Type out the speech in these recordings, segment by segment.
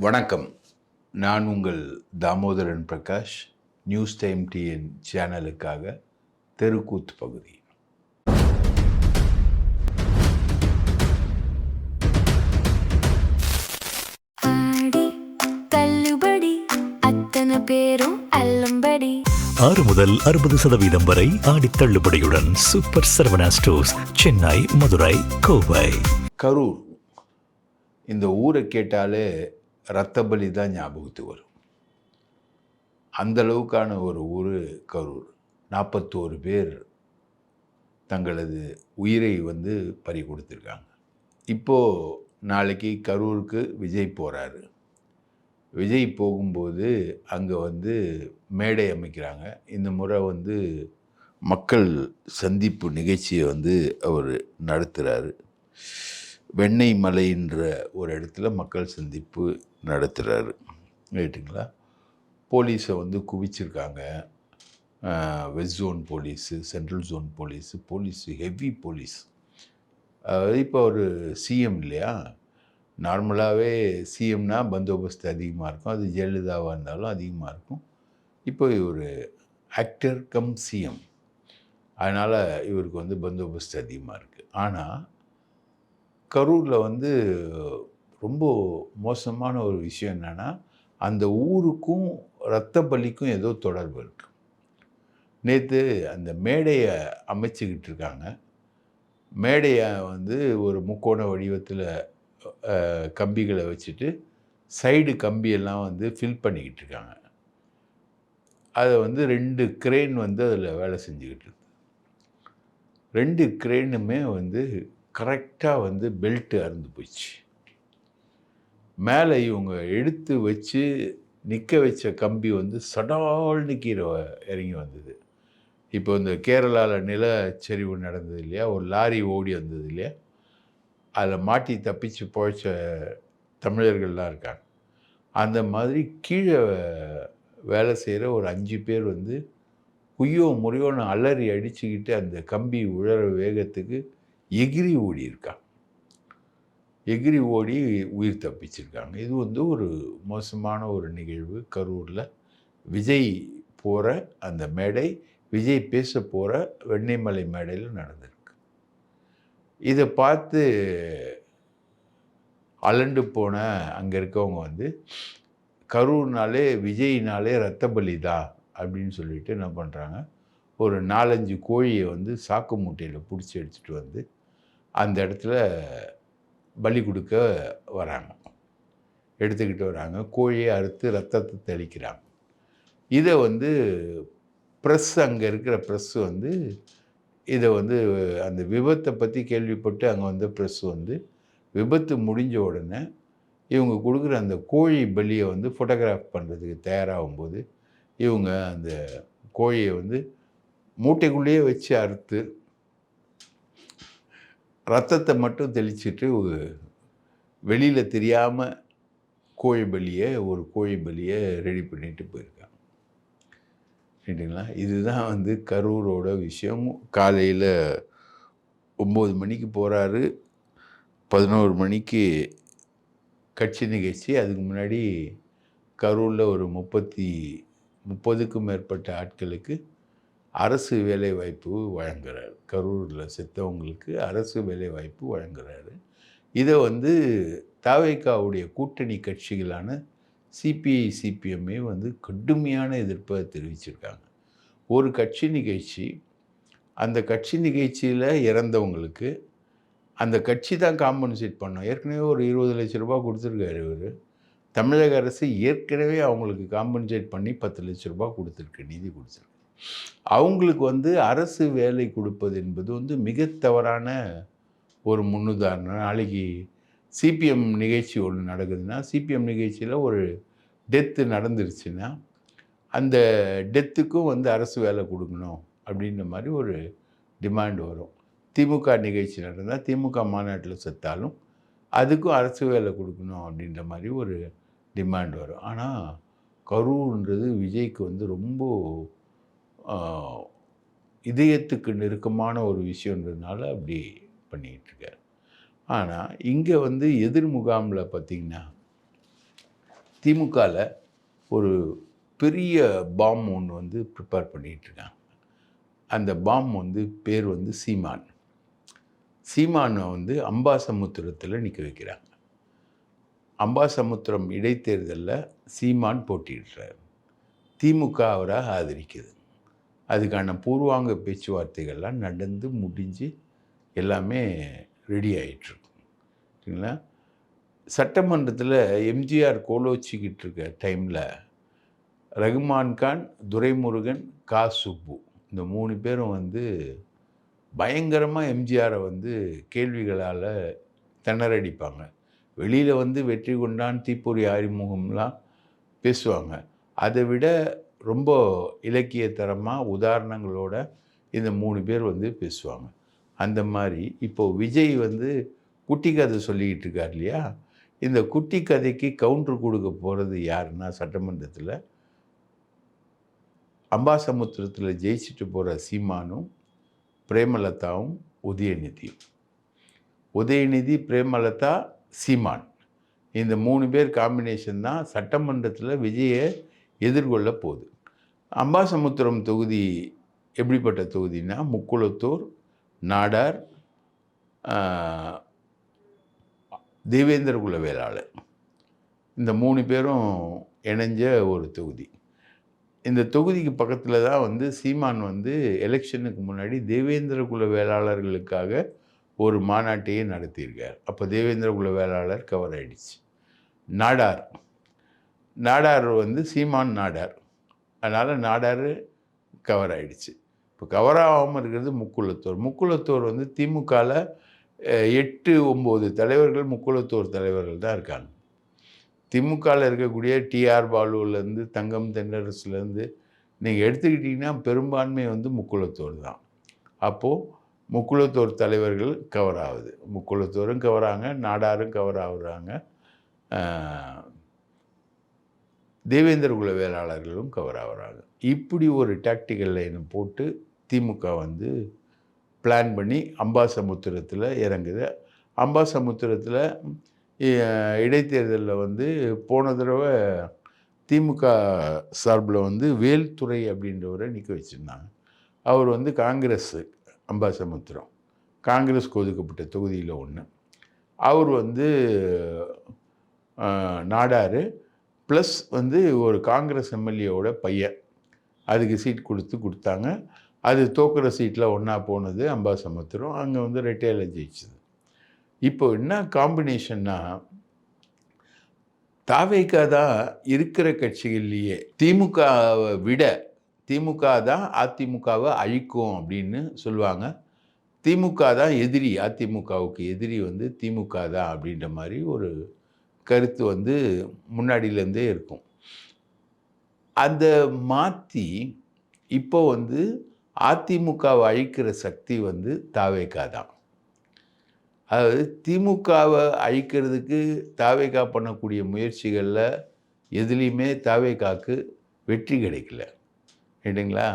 வணக்கம். நான் உங்கள் Damodaran Prakash. News time TN சேனலுக்காக தெருக்கூத்து பகுதி. பேரும் அல்லம்படி 6 முதல் 60% வரை ஆடி தள்ளுபடியுடன் சூப்பர் சரவணா ஸ்டோர்ஸ், சென்னை, மதுரை, கோவை. கரூர் இந்த ஊரை கேட்டாலே ரத்தபலி தான் ஞாபகத்துக்கு வரும். அந்த அளவுக்கான ஒரு ஊர் கரூர். 41 பேர் தங்களது உயிரை பறி கொடுத்துருக்காங்க. இப்போது நாளைக்கு கரூருக்கு விஜய் போகிறாரு. விஜய் போகும்போது அங்கே மேடை அமைக்கிறாங்க. இந்த முறை மக்கள் சந்திப்பு நிகழ்ச்சியை அவர் நடத்துகிறாரு. வெண்ணெய் மலைன்ற ஒரு இடத்துல மக்கள் சந்திப்பு நடத்துகிறாரு. ரைட்டுங்களா? போலீஸை குவிச்சிருக்காங்க. West zone police, central zone police heavy police. இப்போ ஒரு சிஎம் இல்லையா? நார்மலாகவே சிஎம்னா பந்தோபஸ்து அதிகமாக இருக்கும். அது ஜெயலலிதாவாக இருந்தாலும் அதிகமாக இருக்கும். இப்போ இவர் ஆக்டர் கம் சிஎம், அதனால் இவருக்கு பந்தோபஸ்து அதிகமாக இருக்குது. ஆனால் கரூரில் ரொம்ப மோசமான ஒரு விஷயம் என்னென்னா, அந்த ஊருக்கும் இரத்த பலிக்கும் ஏதோ தொடர்பு இருக்குது. நேற்று அந்த மேடையை அமைச்சிக்கிட்டு இருக்காங்க. மேடையை ஒரு முக்கோண வடிவத்தில் கம்பிகளை வச்சுட்டு சைடு கம்பியெல்லாம் ஃபில் பண்ணிக்கிட்டு இருக்காங்க. அதை 2 கிரேன் அதில் வேலை செஞ்சுக்கிட்டு இருக்கு. 2 கிரேனுமே கரெக்டாக பெல்ட்டு அறுந்து போச்சு. மேலே இவங்க எடுத்து வச்சு நிற்க வச்ச கம்பி சடால்னு கீழே இறங்கி வந்தது. இப்போ இந்த கேரளாவில் நிலச்சரிவு நடந்தது இல்லையா? ஒரு லாரி ஓடி வந்தது இல்லையா? அதில் மாட்டி தப்பிச்சு போய்ச்ச தமிழர்கள்லாம் இருக்காங்க. அந்த மாதிரி கீழே வேலை செய்கிற ஒரு 5 பேர் குய்யோ முறையோன்னு அலறி அடிச்சுக்கிட்டு அந்த கம்பி உழற வேகத்துக்கு எகிரி ஓடி இருக்காங்க. எகிரி ஓடி உயிர் தப்பிச்சிருக்காங்க. இது ஒரு மோசமான ஒரு நிகழ்வு. கரூரில் விஜய் போகிற அந்த மேடை, விஜய் பேச போகிற வெண்ணெய்மலை மேடையில் நடந்திருக்கு. இதை பார்த்து அலண்டு போன அங்கே இருக்கவங்க கரூர்னாலே விஜய்னாலே இரத்த பலி தான் அப்படின்னு சொல்லிட்டு என்ன பண்ணுறாங்க, ஒரு 4-5 கோழியை சாக்கு மூட்டையில் பிடிச்சி எடுத்துகிட்டு அந்த இடத்துல பலி கொடுக்க வராங்க. எடுத்துக்கிட்டு வராங்க. கோழியை அறுத்து ரத்தத்தை தெளிக்கிறாங்க. இதை ப்ரெஸ், அங்கே இருக்கிற ப்ரெஸ்ஸு இதை அந்த விபத்தை பற்றி கேள்விப்பட்டு அங்கே ப்ரெஸ் விபத்து முடிஞ்ச உடனே இவங்க கொடுக்குற அந்த கோழி பலியை ஃபோட்டோகிராஃப் பண்ணுறதுக்கு தயாராகும்போது இவங்க அந்த கோழியை மூட்டைக்குள்ளேயே வச்சு அறுத்து ரத்தத்தை மட்டும் தெளிச்சிட்டு வெளியில் தெரியாமல் ஒரு கோழி பலியை ரெடி பண்ணிட்டு போயிருக்காங்க. சரிங்களா? இதுதான் கரூரோட விஷயம். காலையில் 9 மணிக்கு போகிறாரு, 11 மணிக்கு கட்சி நிகழ்ச்சி. அதுக்கு முன்னாடி கரூரில் ஒரு 30க்கும் மேற்பட்ட ஆட்களுக்கு அரசு வேலைவாய்ப்பு வழங்குறாரு. கரூரில் செத்தவங்களுக்கு அரசு வேலைவாய்ப்பு வழங்குறாரு. இதை தவேகாவுடைய கூட்டணி கட்சிகளான சிபிஐ, சிபிஎம்ஏ கடுமையான எதிர்ப்பை தெரிவிச்சிருக்காங்க. ஒரு கட்சி நிகழ்ச்சி, அந்த கட்சி நிகழ்ச்சியில் இறந்தவங்களுக்கு அந்த கட்சி தான் காம்பன்சேட் பண்ணோம். ஏற்கனவே ஒரு 20 லட்ச ரூபா கொடுத்துருக்காரு இவர். தமிழக அரசு ஏற்கனவே அவங்களுக்கு காம்பன்சேட் பண்ணி 10 லட்ச ரூபா கொடுத்துருக்கு, நிதி கொடுத்துருக்கு. அவங்களுக்கு அரசு வேலை கொடுப்பது என்பது மிக தவறான ஒரு முன்னுதாரணம். நாளைக்கு சிபிஎம் நிகழ்ச்சி ஒன்று நடக்குதுன்னா, சிபிஎம் நிகழ்ச்சியில் ஒரு டெத்து நடந்துருச்சுன்னா அந்த டெத்துக்கும் அரசு வேலை கொடுக்கணும் அப்படின்ற மாதிரி ஒரு டிமாண்ட் வரும். திமுக நிகழ்ச்சி நடந்தால், திமுக மாநாட்டில் செத்தாலும் அதுக்கும் அரசு வேலை கொடுக்கணும் அப்படின்ற மாதிரி ஒரு டிமாண்ட் வரும். ஆனால் கரூர்ன்றது விஜய்க்கு ரொம்ப இதயத்துக்கு நெருக்கமான ஒரு விஷயன்றதுனால அப்படி பண்ணிகிட்ருக்கார். ஆனால் இங்கே எதிர் முகாமில் பார்த்திங்கன்னா திமுகவில் ஒரு பெரிய பாம் ஒன்று வந்து ப்ரிப்பேர் பண்ணிகிட்ருக்காங்க. அந்த பாம் வந்து பேர் வந்து சீமான். சீமானை வந்து அம்பாசமுத்திரத்தில் நிற்க வைக்கிறாங்க. அம்பாசமுத்திரம் இடைத்தேர்தலில் சீமான் போட்டியிடுறார். திமுக அவரை ஆதரிக்குது. அதுக்கான பூர்வாங்க பேச்சுவார்த்தைகள்லாம் நடந்து முடிஞ்சு எல்லாமே ரெடி ஆகிட்டுருக்கு. சரிங்களா? சட்டமன்றத்தில் எம்ஜிஆர் கோலோச்சிக்கிட்டு இருக்க டைமில் ரகுமான் கான், துரைமுருகன், கா சுப்பு இந்த 3 பேரும் வந்து பயங்கரமாக எம்ஜிஆரை வந்து கேள்விகளால் திணறடிப்பாங்க. வெளியில் வந்து வெற்றி கொண்டான், தீப்பொறி ஆறுமுகம்லாம் பேசுவாங்க. அதை விட ரொம்ப இலக்கியத்தரமாக உதாரணங்களோட இந்த 3 பேர் வந்து பேசுவாங்க. அந்த மாதிரி இப்போது விஜய் வந்து குட்டி கதை சொல்லிக்கிட்டு இருக்கார் இல்லையா? இந்த குட்டி கதைக்கு கவுண்டர் கொடுக்க போகிறது யாருன்னா சட்டமன்றத்தில் அம்பாசமுத்திரத்தில் ஜெயிச்சுட்டு போகிற சீமானும் பிரேமலதாவும் உதயநிதியும். உதயநிதி, பிரேமலதா, சீமான் இந்த 3 பேர் காம்பினேஷன் தான் சட்டமன்றத்தில் விஜயை எதிர்கொள்ள போகுது. அம்பாசமுத்திரம் தொகுதி எப்படிப்பட்ட தொகுதினா முக்குளத்தூர், நாடார், தேவேந்திர குல வேளாளர் இந்த 3 பேரும் இணைஞ்ச ஒரு தொகுதி. இந்த தொகுதிக்கு பக்கத்தில் தான் வந்து சீமான் வந்து எலெக்ஷனுக்கு முன்னாடி தேவேந்திர குல வேளாளர்களுக்காக ஒரு மாநாட்டையே நடத்தியிருக்கார். அப்போ தேவேந்திர குல வேளாளர் கவர் ஆகிடுச்சு. நாடார் வந்து சீமான் நாடார், அதனால் நாடார் கவர் ஆகிடுச்சு. இப்போ கவர் ஆகாமல் இருக்கிறது முக்குளத்தூர் வந்து திமுகவில் 8-9 தலைவர்கள் முக்குளத்தூர் தலைவர்கள் தான் இருக்காங்க. திமுகவில் இருக்கக்கூடிய டிஆர் பாலுவிலேருந்து தங்கம் தென்னரசுலேருந்து நீங்கள் எடுத்துக்கிட்டிங்கன்னா பெரும்பான்மை வந்து முக்குளத்தூர் தான். அப்போது முக்குளத்தூர் தலைவர்கள் கவர் ஆகுது. முக்குளத்தூரும் கவர் ஆகுங்க, நாடாரும் கவர் ஆகுறாங்க, தேவேந்திர குல வேளாளர்களும் கவர் ஆகுறாங்க. இப்படி ஒரு டாக்டிக்கல் லைனை போட்டு திமுக வந்து பிளான் பண்ணி அம்பாசமுத்திரத்தில் இறங்குது. அம்பாசமுத்திரத்தில் இடைத்தேர்தலில் வந்து போன தடவை திமுக சார்பில் வந்து வேல்துறை அப்படின்றவரை நிற்க வச்சுருந்தாங்க. அவர் வந்து காங்கிரஸ், அம்பாசமுத்திரம் காங்கிரஸ்க்கு ஒதுக்கப்பட்ட தொகுதியில் ஒன்று. அவர் வந்து நாடார் ப்ளஸ் வந்து ஒரு காங்கிரஸ் எம்எல்ஏவோட பையன். அதுக்கு சீட் கொடுத்தாங்க. அது தோக்குற சீட்டில் ஒன்றா போனது அம்பாசமுத்திரம். அங்கே வந்து ரெட்டையில் ஜெயிச்சுது. இப்போ என்ன காம்பினேஷன்னா, தாவேகா தான் இருக்கிற கட்சிகள்லேயே திமுகவை விட திமுக தான் அதிமுகவை அழிக்கும் அப்படின்னு சொல்லுவாங்க. திமுக தான் எதிரி, அதிமுகவுக்கு எதிரி வந்து திமுக தான் அப்படின்ற மாதிரி ஒரு கருத்து வந்து முன்னாடியிலேருந்தே இருக்கும். அந்த மாற்றி இப்போ வந்து அதிமுகவை அழிக்கிற சக்தி வந்து தாவேகா தான். அதாவது திமுகவை அழிக்கிறதுக்கு தாவேகா பண்ணக்கூடிய முயற்சிகளில் எதுலேயுமே தாவேகாவுக்கு வெற்றி கிடைக்கல. இல்லைங்களா?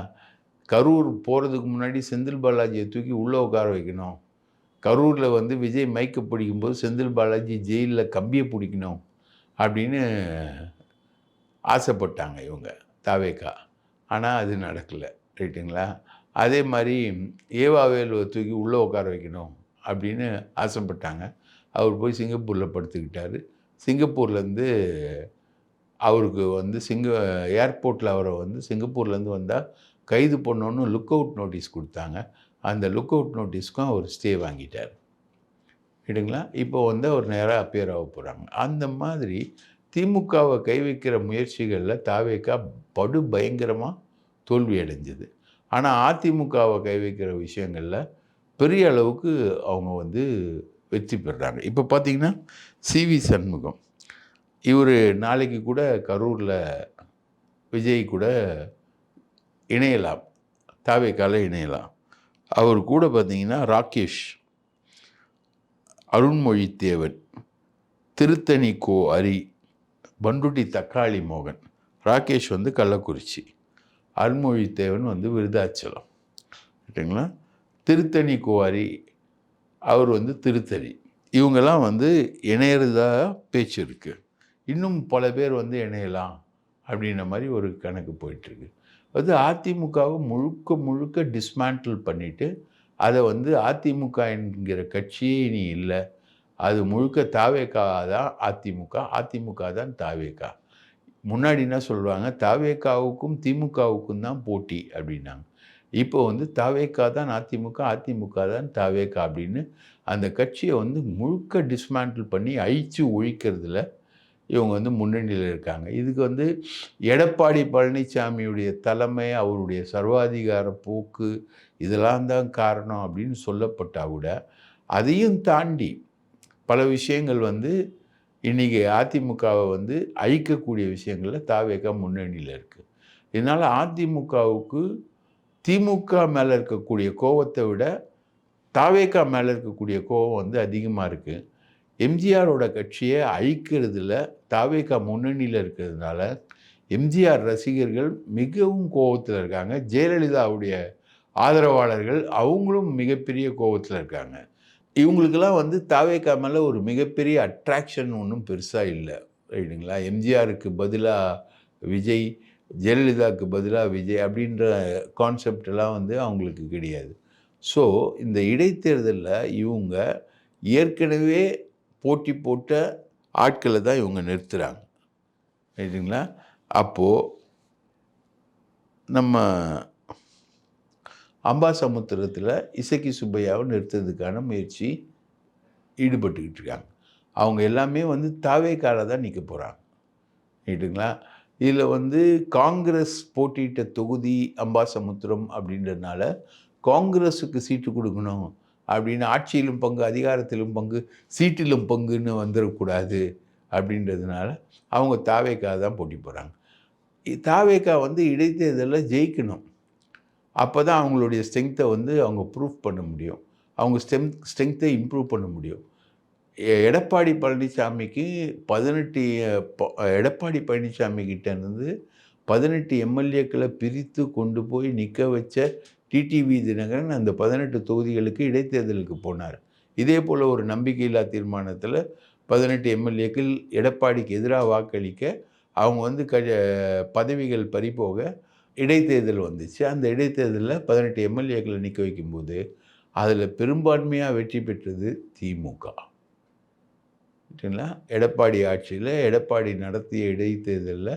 கரூர் போகிறதுக்கு முன்னாடி செந்தில் பாலாஜியை தூக்கி உள்ளே உட்கார வைக்கணும், கரூரில் வந்து விஜய் மைக்கை பிடிக்கும்போது செந்தில் பாலாஜி ஜெயிலில் கம்பியை பிடிக்கணும் அப்படின்னு ஆசைப்பட்டாங்க இவங்க தாவேகா. ஆனால் அது நடக்கலை. ரைட்டுங்களா? அதே மாதிரி ஏவாவேலுவை தூக்கி உள்ளே உட்கார வைக்கணும் அப்படின்னு ஆசைப்பட்டாங்க. அவர் போய் சிங்கப்பூரில் படுத்துக்கிட்டார். சிங்கப்பூர்லேருந்து அவருக்கு வந்து ஏர்போர்ட்டில் அவரை வந்து சிங்கப்பூர்லேருந்து வந்தால் கைது பண்ணோன்னு லுக் அவுட் நோட்டீஸ் கொடுத்தாங்க. அந்த லுக் அவுட் நோட்டீஸ்க்கும் அவர் ஸ்டே வாங்கிட்டார். இல்லைங்களா? இப்போ வந்து அவர் நேராக அப்பியர் ஆக போகிறாங்க. அந்த மாதிரி திமுகவை கை வைக்கிற முயற்சிகளில் தாவேகா படு பயங்கரமாக தோல்வி அடைஞ்சது. ஆனால் அதிமுகவை கை வைக்கிற விஷயங்களில் பெரிய அளவுக்கு அவங்க வந்து வெற்றி பெறுறாங்க. இப்போ பார்த்திங்கன்னா சிவி சண்முகம் இவர் நாளைக்கு கூட கரூரில் விஜய் கூட இணையலாம், தாவேகாவில் இணையலாம். அவர் கூட பார்த்திங்கன்னா ராகேஷ், அருண்மொழித்தேவன், திருத்தணி கோ அரி, பண்டுட்டி தக்காளி மோகன். ராகேஷ் வந்து கள்ளக்குறிச்சி, அருண்மொழித்தேவன் வந்து விருதாச்சலம். ரைட்டுங்களா? திருத்தணி கோ அரி அவர் வந்து திருத்தணி. இவங்கெல்லாம் வந்து இணையறதா பேச்சு இருக்குது. இன்னும் பல பேர் வந்து இணையலாம் அப்படின்ற மாதிரி ஒரு கணக்கு போயிட்டுருக்கு. அது அதிமுகவை முழுக்க முழுக்க டிஸ்மேண்டில் பண்ணிவிட்டு அதை வந்து அதிமுக என்கிற கட்சியே இனி இல்லை, அது முழுக்க தாவேகா தான் அதிமுக, அதிமுக தான் தாவேகா. முன்னாடி என்ன சொல்லுவாங்க, தாவேகாவுக்கும் திமுகவுக்கும் தான் போட்டி அப்படின்னாங்க. இப்போ வந்து தாவேகா தான் அதிமுக, அதிமுக தான் தாவேகா அப்படின்னு அந்த கட்சியை வந்து முழுக்க டிஸ்மேண்டில் பண்ணி அழிச்சு ஒழிக்கிறதுல இவங்க வந்து முன்னணியில் இருக்காங்க. இதுக்கு வந்து எடப்பாடி பழனிசாமியுடைய தலைமை, அவருடைய சர்வாதிகார போக்கு இதெல்லாம் தான் காரணம் அப்படின்னு சொல்லப்பட்டால் கூட, அதையும் தாண்டி பல விஷயங்கள் வந்து இன்றைக்கி அதிமுகவை வந்து அழிக்கக்கூடிய விஷயங்களில் தாவேகா முன்னணியில் இருக்குது. இதனால் அதிமுகவுக்கு திமுக மேலே இருக்கக்கூடிய கோபத்தை விட தாவேகா மேலே இருக்கக்கூடிய கோபம் வந்து அதிகமாக இருக்குது. எம்ஜிஆரோட கட்சியை அழிக்கிறதுல தாவேகா முன்னணியில் இருக்கிறதுனால எம்ஜிஆர் ரசிகர்கள் மிகவும் கோபத்தில் இருக்காங்க. ஜெயலலிதாவுடைய ஆதரவாளர்கள் அவங்களும் மிகப்பெரிய கோபத்தில் இருக்காங்க. இவங்களுக்கெல்லாம் வந்து தாவேகா மேலே ஒரு மிகப்பெரிய அட்ராக்ஷன் ஒன்றும் பெருசாக இல்லை, ரைட்டுங்களா? எம்ஜிஆருக்கு பதிலாக விஜய், ஜெயலலிதாவுக்கு பதிலாக விஜய் அப்படின்ற கான்செப்டெல்லாம் வந்து அவங்களுக்கு கிடையாது. ஸோ இந்த இடைத்தேர்தலில் இவங்க ஏற்கனவே போட்டி போட்ட ஆட்களை தான் இவங்க நிறுத்துகிறாங்க, ரைட்டுங்களா? அப்போது நம்ம அம்பாசமுத்திரத்தில் இசக்கி சுப்பையாவை நிறுத்துறதுக்கான முயற்சி ஈடுபட்டுக்கிட்டு இருக்காங்க. அவங்க எல்லாமே வந்து தாவேக்கால தான் நிற்க போகிறாங்க, ரைட்டுங்களா? இதில் வந்து காங்கிரஸ் போட்டியிட்ட தொகுதி அம்பாசமுத்திரம் அப்படின்றதுனால காங்கிரஸுக்கு சீட்டு கொடுக்கணும் அப்படின்னு, ஆட்சியிலும் பங்கு, அதிகாரத்திலும் பங்கு, சீட்டிலும் பங்குன்னு வந்துடக்கூடாது அப்படின்றதுனால அவங்க தாவேக்கா தான் போட்டி போகிறாங்க. தாவேக்கா வந்து இடைத்தேர்தலில் ஜெயிக்கணும், அப்போ தான் அவங்களுடைய ஸ்ட்ரென்த்தை வந்து அவங்க ப்ரூஃப் பண்ண முடியும், அவங்க ஸ்ட்ரென்த்தை இம்ப்ரூவ் பண்ண முடியும். எடப்பாடி பழனிசாமிக்கு 18 எடப்பாடி பழனிசாமி கிட்டேருந்து 18 எம்எல்ஏக்களை பிரித்து கொண்டு போய் நிற்க வச்ச டிடிவி தினகரன் அந்த 18 தொகுதிகளுக்கு இடைத்தேர்தலுக்கு போனார். இதே போல் ஒரு நம்பிக்கையில்லா தீர்மானத்தில் 18 எம்எல்ஏக்கள் எடப்பாடிக்கு எதிராக வாக்களிக்க அவங்க வந்து பதவிகள் பறிபோக இடைத்தேர்தல் வந்துச்சு. அந்த இடைத்தேர்தலில் 18 எம்எல்ஏக்களை நிற்க வைக்கும்போது அதில் பெரும்பான்மையாக வெற்றி பெற்றது திமுக, சரிங்களா? எடப்பாடி ஆட்சியில் எடப்பாடி நடத்திய இடைத்தேர்தலில்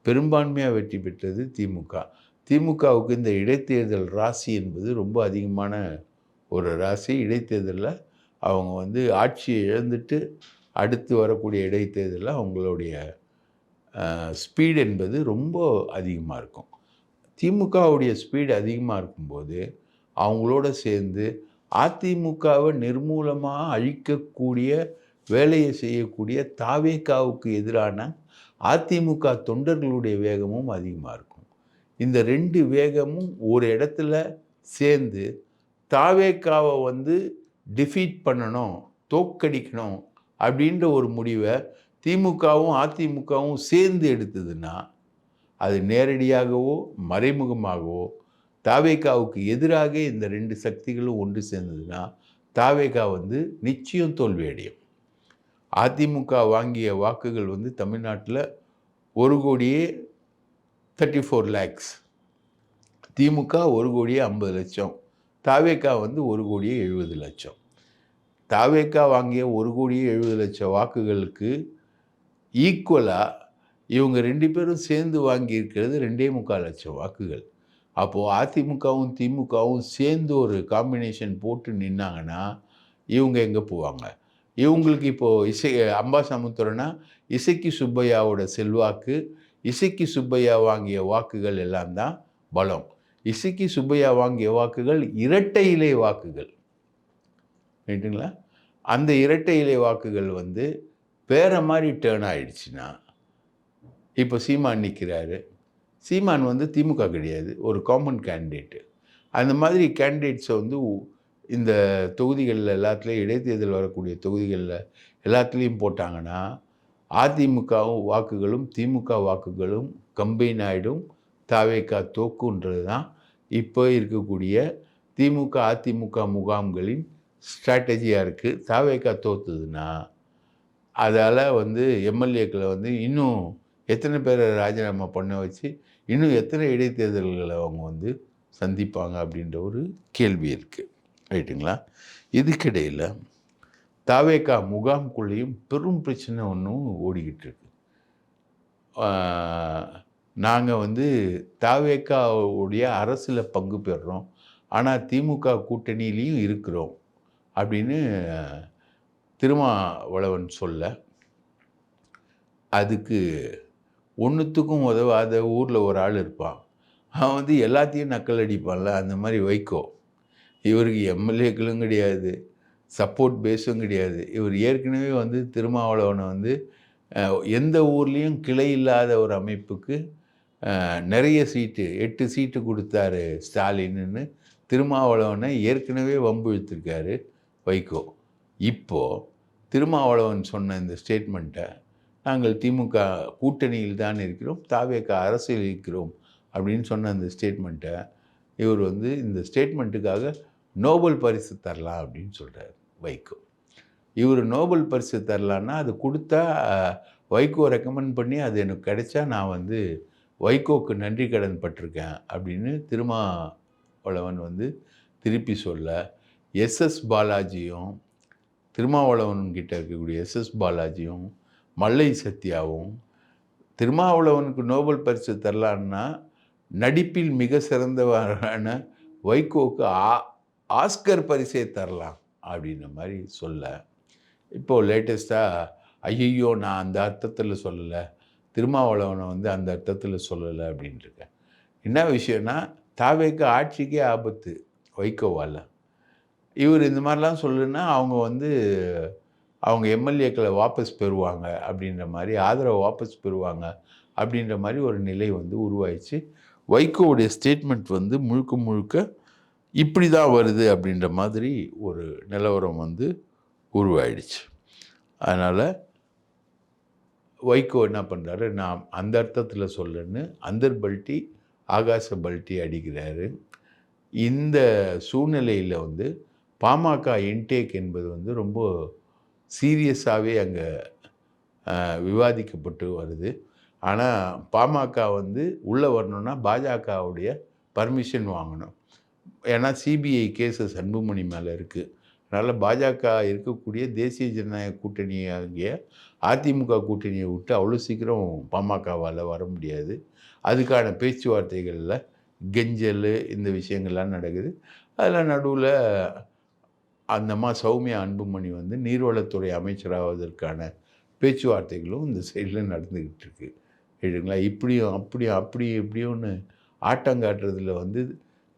பெரும்பான்மையாக வெற்றி பெற்றது திமுக. திமுகவுக்கு இந்த இடைத்தேர்தல் ராசி என்பது ரொம்ப அதிகமான ஒரு ராசி. இடைத்தேர்தலில் அவங்க வந்து ஆட்சியை இழந்துட்டு அடுத்து வரக்கூடிய இடைத்தேர்தலில் அவங்களுடைய ஸ்பீடு என்பது ரொம்ப அதிகமாக இருக்கும். திமுகவுடைய ஸ்பீடு அதிகமாக இருக்கும்போது அவங்களோட சேர்ந்து அதிமுகவை நிர்மூலமாக அழிக்கக்கூடிய வேலையை செய்யக்கூடிய தாவேகாவுக்கு எதிரான அதிமுக தொண்டர்களுடைய வேகமும் அதிகமாக இருக்கும். இந்த 2 வேகமும் ஒரு இடத்துல சேர்ந்து தாவேகாவை வந்து டிஃபீட் பண்ணணும், தோற்கடிக்கணும் அப்படின்ற ஒரு முடிவை திமுகவும் அதிமுகவும் சேர்ந்து எடுத்ததுன்னா அது நேரடியாகவோ மறைமுகமாகவோ தாவேகாவுக்கு எதிராக இந்த 2 சக்திகளும் ஒன்று சேர்ந்ததுன்னா தாவேகா வந்து நிச்சயம் தோல்வி அடையும். அதிமுக வாங்கிய வாக்குகள் வந்து தமிழ்நாட்டில் 1,34 lakhs, திமுக 1,50,00,000, தாவேகா வந்து 1,70,00,000. தாவேகா வாங்கிய 1,70,00,000 வாக்குகளுக்கு ஈக்குவலாக இவங்க 2 பேரும் சேர்ந்து வாங்கியிருக்கிறது 2,25,00,000 வாக்குகள். அப்போது அதிமுகவும் திமுகவும் சேர்ந்து ஒரு காம்பினேஷன் போட்டு நின்னாங்கன்னா இவங்க எங்கே போவாங்க? இவங்களுக்கு இப்போது அம்பாசமுத்திரம்னா இசக்கி சுப்பையாவோட செல்வாக்கு, இசக்கி சுப்பையா வாங்கிய வாக்குகள் எல்லாம் தான் பலம். இசக்கி சுப்பையா வாங்கிய வாக்குகள் இரட்டை இலை வாக்குகள், ரைட்டுங்களா? அந்த இரட்டை இலை வாக்குகள் வந்து வேறு மாதிரி டேர்ன் ஆகிடுச்சுன்னா, இப்போ சீமான் நிற்கிறாரு. சீமான் வந்து திமுக கிடையாது, ஒரு காமன் கேண்டிடேட்டு. அந்த மாதிரி கேண்டிடேட்ஸை வந்து இந்த தொகுதிகளில் எல்லாத்துலேயும் இடைத்தேர்தல் வரக்கூடிய தொகுதிகளில் எல்லாத்துலேயும் போட்டாங்கன்னா அதிமுகவும் வாக்குகளும் திமுக வாக்குகளும் கம்பைன் ஆகிடும், தாவேகா தோக்குன்றது தான் இப்போ இருக்கக்கூடிய திமுக அதிமுக முகாம்களின் ஸ்ட்ராட்டஜியாக இருக்குது. தாவேகா தோற்றுதுன்னா அதால் வந்து எம்எல்ஏக்களை வந்து இன்னும் எத்தனை பேரை ராஜினாமா பண்ண வச்சு இன்னும் எத்தனை இடைத்தேர்தல்களை அவங்க வந்து சந்திப்பாங்க அப்படின்ற ஒரு கேள்வி இருக்குது. ரைட்டுங்களா? இதுக்கிடையில் தாவேகா முகாம்குள்ளேயும் பெரும் பிரச்சனை ஒன்றும் ஓடிக்கிட்டு இருக்கு. நாங்கள் வந்து தாவேகாவுடைய அரசில் பங்கு பெறுறோம், ஆனால் திமுக கூட்டணியிலையும் இருக்கிறோம் அப்படின்னு திருமாவளவன் சொல்ல, அதுக்கு ஒன்றுத்துக்கும் உதவாத ஊரில் ஒரு ஆள் இருப்பான், அவன் வந்து எல்லாத்தையும் நக்கல் அடிப்பான்ல, அந்த மாதிரி வைகோ. இவருக்கு எம்எல்ஏக்களும் கிடையாது, சப்போர்ட் பேஸும் கிடையாது. இவர் ஏற்கனவே வந்து திருமாவளவனை வந்து எந்த ஊர்லேயும் கிளை இல்லாத ஒரு அமைப்புக்கு நிறைய சீட்டு 8 சீட்டு கொடுத்தாரு ஸ்டாலின்னு திருமாவளவனை ஏற்கனவே வம்பு இழுத்துருக்காரு வைகோ. இப்போது திருமாவளவன் சொன்ன இந்த ஸ்டேட்மெண்ட்டை, நாங்கள் திமுக கூட்டணியில் தான் இருக்கிறோம், தாவேகா அரசியல் இருக்கிறோம் அப்படின்னு சொன்ன அந்த ஸ்டேட்மெண்ட்டை இவர் வந்து இந்த ஸ்டேட்மெண்ட்டுக்காக நோபல் பரிசு தரலாம் அப்படின்னு சொல்கிறார் வைகோ. இவர் நோபல் பரிசு தரலான்னா அது கொடுத்தா வைகோ ரெக்கமெண்ட் பண்ணி அது எனக்கு கிடைச்சா நான் வந்து வைகோக்கு நன்றி கடன் பட்டிருக்கேன் அப்படின்னு திருமாவளவன் வந்து திருப்பி சொல்ல, எஸ்எஸ் பாலாஜியும் திருமாவளவன்கிட்ட இருக்கக்கூடிய எஸ்எஸ் பாலாஜியும் மல்லை சத்யாவும் திருமாவளவனுக்கு நோபல் பரிசு தரலான்னா நடிப்பில் மிக சிறந்தவரான வைகோவுக்கு ஆஸ்கர் பரிசே தரலாம் அப்படின்ற மாதிரி சொல்ல, இப்போது லேட்டஸ்ட்டாக ஐயோ நான் அந்த அர்த்தத்தில் சொல்லலை, திருமாவளவனை வந்து அந்த அர்த்தத்தில் சொல்லலை அப்படின்ட்டுருக்கேன். என்ன விஷயம்னா, தாவேக்கு ஆட்சிக்கே ஆபத்து வைகோவால். இவர் இந்த மாதிரிலாம் சொல்லுன்னா அவங்க வந்து அவங்க எம்எல்ஏக்களை வாபஸ் பெறுவாங்க அப்படின்ற மாதிரி, ஆதரவை வாபஸ் பெறுவாங்க அப்படின்ற மாதிரி ஒரு நிலை வந்து உருவாயிடுச்சு. வைகோவுடைய ஸ்டேட்மெண்ட் வந்து முழுக்க முழுக்க இப்படி தான் வருது அப்படின்ற மாதிரி ஒரு நிலவரம் வந்து உருவாயிடுச்சு. அதனால் வைகோ என்ன பண்ணுறாரு, நான் அந்த அர்த்தத்தில் சொல்லன்னு அந்தர் பல்ட்டி ஆகாச பல்ட்டி அடிக்கிறாரு. இந்த சூழ்நிலையில் வந்து பாமக இன்டேக் என்பது வந்து ரொம்ப சீரியஸாகவே அங்கே விவாதிக்கப்பட்டு வருது. ஆனால் பாமக வந்து உள்ளே வரணுன்னா பாஜகவுடைய பர்மிஷன் வாங்கணும். ஏன்னா சிபிஐ கேஸஸ் அன்புமணி மேலே இருக்குது. அதனால் பாஜக இருக்கக்கூடிய தேசிய ஜனநாயக கூட்டணியாகிய அதிமுக கூட்டணியை விட்டு அவ்வளோ சீக்கிரம் பாமகவால் வர முடியாது. அதுக்கான பேச்சுவார்த்தைகளில் கெஞ்சல் இந்த விஷயங்கள்லாம் நடக்குது. அதில் நடுவில் அந்தம்மா சௌமியா அன்புமணி வந்து நீர்வளத்துறை அமைச்சராவதற்கான பேச்சுவார்த்தைகளும் இந்த சைடில் நடந்துக்கிட்டு இருக்கு. இல்லைங்களா? இப்படியும் ஆட்டங்காட்டுறதுல வந்து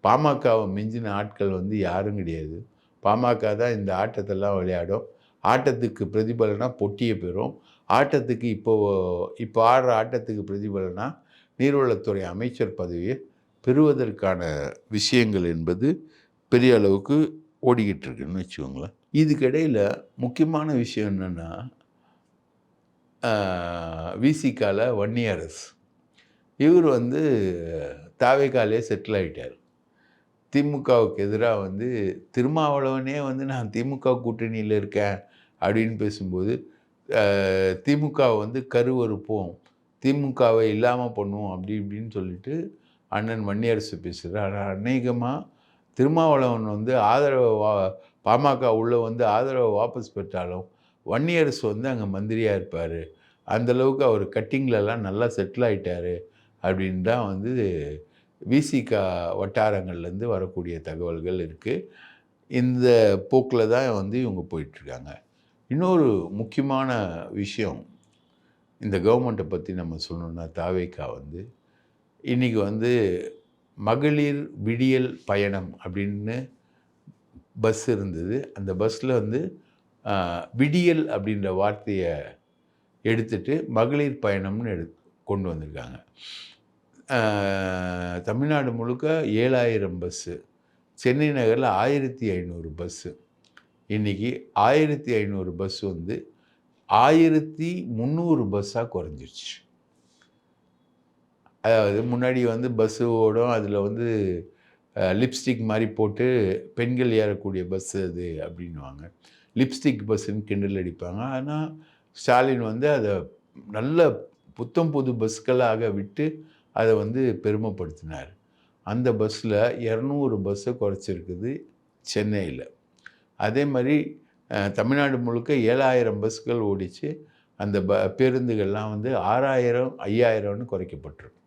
பாமகவை மிஞ்சின ஆட்கள் வந்து யாரும் கிடையாது. பாமக தான் இந்த ஆட்டத்தெல்லாம் விளையாடும். ஆட்டத்துக்கு பிரதிபலனா பொட்டியை பெறும். ஆட்டத்துக்கு இப்போ ஆடுற ஆட்டத்துக்கு பிரதிபலனா நீர்வளத்துறை அமைச்சர் பதவியை பெறுவதற்கான விஷயங்கள் என்பது பெரிய அளவுக்கு ஓடிக்கிட்டு இருக்குன்னு வச்சுக்கோங்களேன். இதுக்கிடையில் முக்கியமான விஷயம் என்னென்னா, விசிகால வன்னியரசு இவர் வந்து தாவேகாலே செட்டில் ஆகிட்டார். திமுகவுக்கு எதிராக வந்து திருமாவளவனே வந்து நான் திமுக கூட்டணியில் இருக்கேன் அப்படின்னு பேசும்போது, திமுகவை வந்து கருவறுப்போம், திமுகவை இல்லாமல் பண்ணுவோம் அப்படி இப்படின்னு சொல்லிட்டு அண்ணன் வன்னியரசு பேசுகிறார். ஆனால் அநேகமாக திருமாவளவன் வந்து பாமக உள்ளே வந்து ஆதரவை வாபஸ் பெற்றாலும் வன்னியரசு வந்து அங்கே மந்திரியாக இருப்பார், அந்தளவுக்கு அவர் கட்டிங்லலாம் நல்லா செட்டில் ஆகிட்டார் அப்படின்னு தான் வந்து விசிகா வட்டாரங்கள்லேருந்து வரக்கூடிய தகவல்கள் இருக்குது. இந்த போக்கில் தான் வந்து இவங்க போயிட்டுருக்காங்க. இன்னொரு முக்கியமான விஷயம் இந்த கவர்மெண்ட்டை பற்றி நம்ம சொல்லணுன்னா, தாவேகா வந்து இன்றைக்கி வந்து மகளிர் விடியல் பயணம் அப்படின்னு பஸ் இருந்தது. அந்த பஸ்ஸில் வந்து விடியல் அப்படின்ற வார்த்தையை எடுத்துட்டு மகளிர் பயணம்னு கொண்டு வந்திருக்காங்க. தமிழ்நாடு முழுக்க 7000 பஸ்ஸு, சென்னை நகரில் 1500 பஸ்ஸு. இன்றைக்கி 1500 பஸ் வந்து 1300 பஸ்ஸாக குறைஞ்சிருச்சு. அதாவது முன்னாடி வந்து பஸ்ஸு ஓடும், அதில் வந்து லிப்ஸ்டிக் மாதிரி போட்டு பெண்கள் ஏறக்கூடிய பஸ்ஸு அது அப்படின்வாங்க. லிப்ஸ்டிக் பஸ்ஸுன்னு கிண்டல் அடிப்பாங்க. ஆனால் ஸ்டாலின் வந்து அதை நல்ல புத்தம் புது பஸ்களாக விட்டு அதை வந்து பெருமைப்படுத்தினார். அந்த பஸ்ஸில் 200 பஸ்ஸை குறைச்சிருக்குது சென்னையில். அதே மாதிரி தமிழ்நாடு முழுக்க 7000 பஸ்கள் ஓடிச்சு. அந்த பேருந்துகள்லாம் வந்து 6000 5000ன்னு குறைக்கப்பட்டிருக்கு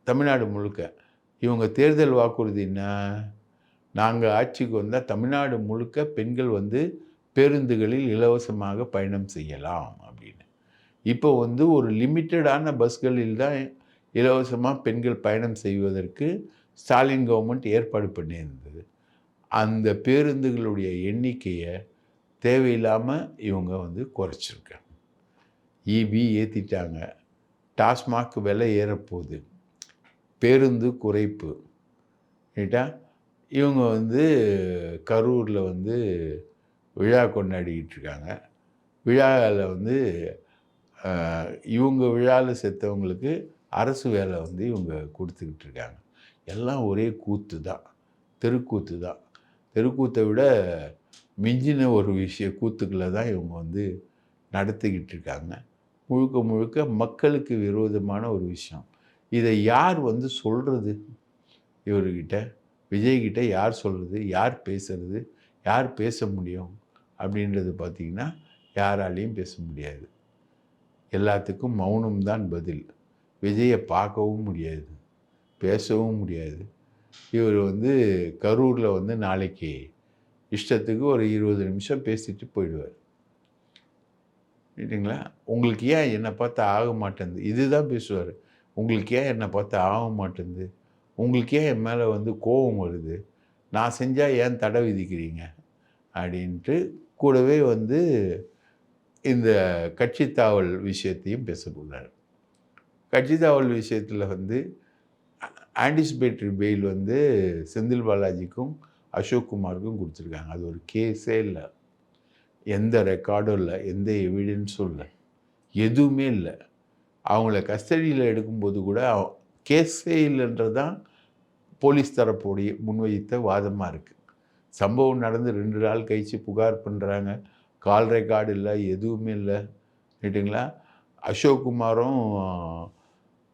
தமிழ்நாடு முழுக்க. இவங்க தேர்தல் வாக்குறுதி என்ன? நாங்கள் ஆட்சிக்கு வந்தால் தமிழ்நாடு முழுக்க பெண்கள் வந்து பேருந்துகளில் இலவசமாக பயணம் செய்யலாம் அப்படின்னு. இப்போ வந்து ஒரு லிமிட்டடான பஸ்களில் தான் இலவசமாக பெண்கள் பயணம் செய்வதற்கு ஸ்டாலின் கவர்மெண்ட் ஏற்பாடு பண்ணியிருந்தது. அந்த பேருந்துகளுடைய எண்ணிக்கையை தேவையில்லாமல் இவங்க வந்து குறைச்சிருக்காங்க. இபி ஏற்றிட்டாங்க, டாஸ்மாக் விலை ஏறப்போகுது, பேருந்து குறைப்பு. ரைட்டா? இவங்க வந்து கரூரில் வந்து விழா கொண்டாடிக்கிட்டு இருக்காங்க. விழாவில் வந்து இவங்க விழாவில் செத்தவங்களுக்கு அரசு வேலை வந்து இவங்க கொடுத்துக்கிட்டு இருக்காங்க. எல்லாம் ஒரே கூத்து தான், தெருக்கூத்து தான். தெருக்கூத்தை விட மிஞ்சின ஒரு கூத்துக்களை தான் இவங்க வந்து நடத்திக்கிட்டு இருக்காங்க. முழுக்க முழுக்க மக்களுக்கு விரோதமான ஒரு விஷயம். இதை யார் வந்து சொல்கிறது? இவர்கிட்ட விஜய்கிட்ட யார் சொல்கிறது? யார் பேசுறது? யார் பேச முடியும் அப்படின்றது பார்த்திங்கன்னா யாராலையும் பேச முடியாது. எல்லாத்துக்கும் மௌனம்தான் பதில். விஜயை பார்க்கவும் முடியாது, பேசவும் முடியாது. இவர் வந்து கரூரில் வந்து நாளைக்கு இஷ்டத்துக்கு ஒரு 20 நிமிஷம் பேசிட்டு போயிடுவார். ரைட்டுங்களா? உங்களுக்கு ஏன் என்னை பார்த்து ஆக மாட்டேங்குது, இதுதான் பேசுவார். உங்களுக்கு ஏன் என்னை பார்த்து ஆக மாட்டேங்குது, உங்களுக்கு ஏன் என் மேலே வந்து கோபம் வருது, நான் செஞ்சால் ஏன் தடை விதிக்கிறீங்க அப்படின்ட்டு கூடவே வந்து இந்த கட்சி தாவல் விஷயத்தையும் பேசக்கூடாது. கட்சி தாவல் விஷயத்தில் வந்து ஆன்டிசிபேட்டரி பெயில் வந்து செந்தில் பாலாஜிக்கும் அசோக் குமாருக்கும் கொடுத்துருக்காங்க. அது ஒரு கேஸே இல்லை, எந்த ரெக்கார்டும் இல்லை, எந்த எவிடன்ஸும் இல்லை, எதுவுமே இல்லை. அவங்கள கஸ்டடியில் எடுக்கும்போது கூட கேஸே இல்லைன்றது தான் போலீஸ் தரப்புடைய முன்வைத்த வாதமாக இருக்குது. சம்பவம் நடந்து 2 நாள் கழித்து புகார் பண்ணுறாங்க, கால் ரெக்கார்டு இல்லை, எதுவுமே இல்லை. ரைட்டுங்களா? அசோக் குமாரும்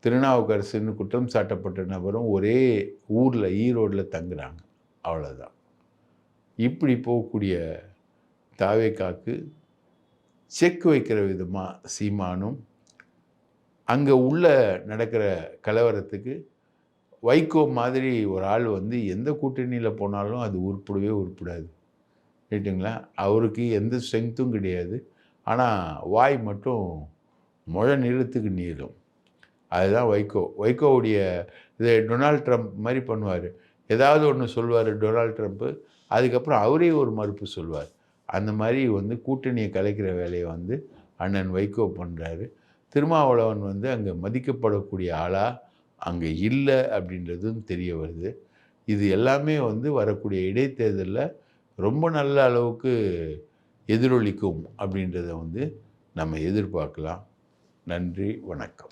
திருநாவுக்கரசுன்னு குற்றம் சாட்டப்பட்ட நபரும் ஒரே ஊரில் ஈரோடில் தங்குறாங்க, அவ்வளோதான். இப்படி போகக்கூடிய தாவேக்காக்கு செக் வைக்கிற விதமாக சீமானும், அங்கே உள்ள நடக்கிற கலவரத்துக்கு வைகோ மாதிரி ஒரு ஆள் வந்து எந்த கூட்டணியில் போனாலும் அது உருப்படாது. ரைட்டுங்களா? அவருக்கு எந்த ஸ்ட்ரென்த்தும் கிடையாது. ஆனால் வாய் மட்டும் நீளத்துக்கு நீளும். அதுதான் வைகோ. வைகோவுடைய இதை டொனால்ட் ட்ரம்ப் மாதிரி பண்ணுவார். ஏதாவது ஒன்று சொல்லுவார் டொனால்ட் ட்ரம்ப்பு, அதுக்கப்புறம் அவரே ஒரு மறுப்பு சொல்வார். அந்த மாதிரி வந்து கூட்டணியை கலைக்கிற வேலையை வந்து அண்ணன் வைகோ பண்ணுறாரு. திருமாவளவன் வந்து அங்கே மதிக்கப்படக்கூடிய ஆளாக அங்கே இல்லை அப்படின்றதும் தெரிய வருது. இது எல்லாமே வந்து வரக்கூடிய இடைத்தேர்தலில் ரொம்ப நல்ல அளவுக்கு எதிரொலிக்கும் அப்படின்றத வந்து நம்ம எதிர்பார்க்கலாம். நன்றி, வணக்கம்.